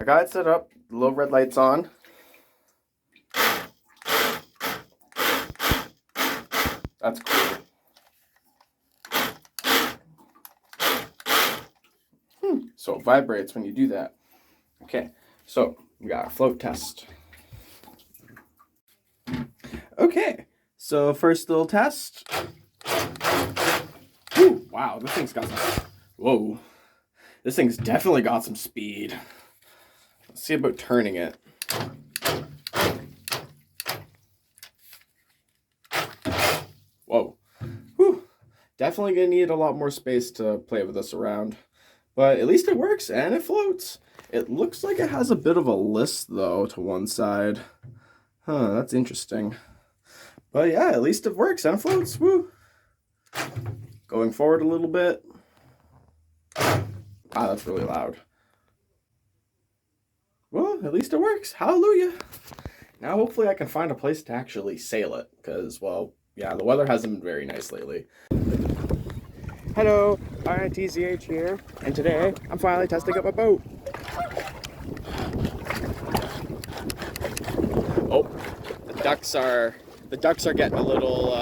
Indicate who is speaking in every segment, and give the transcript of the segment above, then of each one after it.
Speaker 1: got it set up, the little red light's on. That's cool. So it vibrates when you do that. Okay, so we got our float test. Okay, so first little test. Ooh, wow, this thing's got some... Whoa. This thing's definitely got some speed. Let's see about turning it. Whoa. Whew. Definitely gonna need a lot more space to play with this around. But at least it works and it floats. It looks like it has a bit of a list though to one side. Huh, that's interesting. But yeah, at least it works and it floats. Woo! Going forward a little bit. Ah, that's really loud. Well, at least it works. Hallelujah. Now hopefully I can find a place to actually sail it. Because, well, yeah, the weather hasn't been very nice lately. Hello, RNTCH here. And today, I'm finally testing out my boat. Oh, the ducks are getting a little,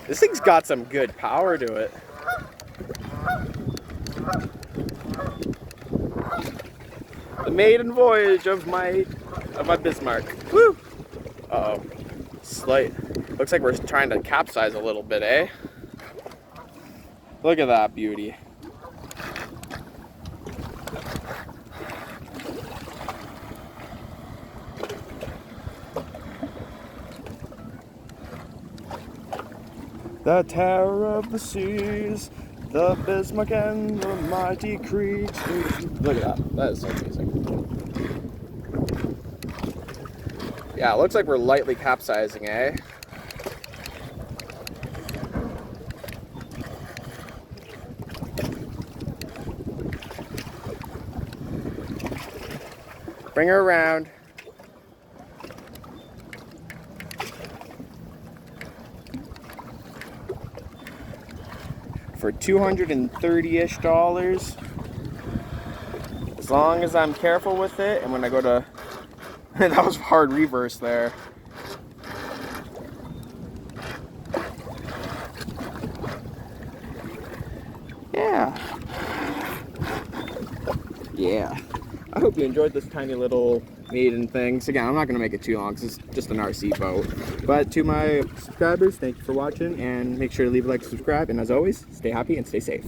Speaker 1: This thing's got some good power to it. The maiden voyage of my Bismarck. Woo! Uh-oh. Looks like we're trying to capsize a little bit, eh? Look at that beauty. The terror of the seas, the Bismarck and the mighty creeks. Look at that. That is so amazing. Yeah, it looks like we're lightly capsizing, eh? Bring her around. For $230-ish. As long as I'm careful with it, and when I go to... that was hard reverse there. Yeah. Yeah. I hope you enjoyed this tiny little maiden thing. So again, I'm not going to make it too long because it's just an RC boat. But to my subscribers, thank you for watching, and make sure to leave a like and subscribe. And as always, stay happy and stay safe.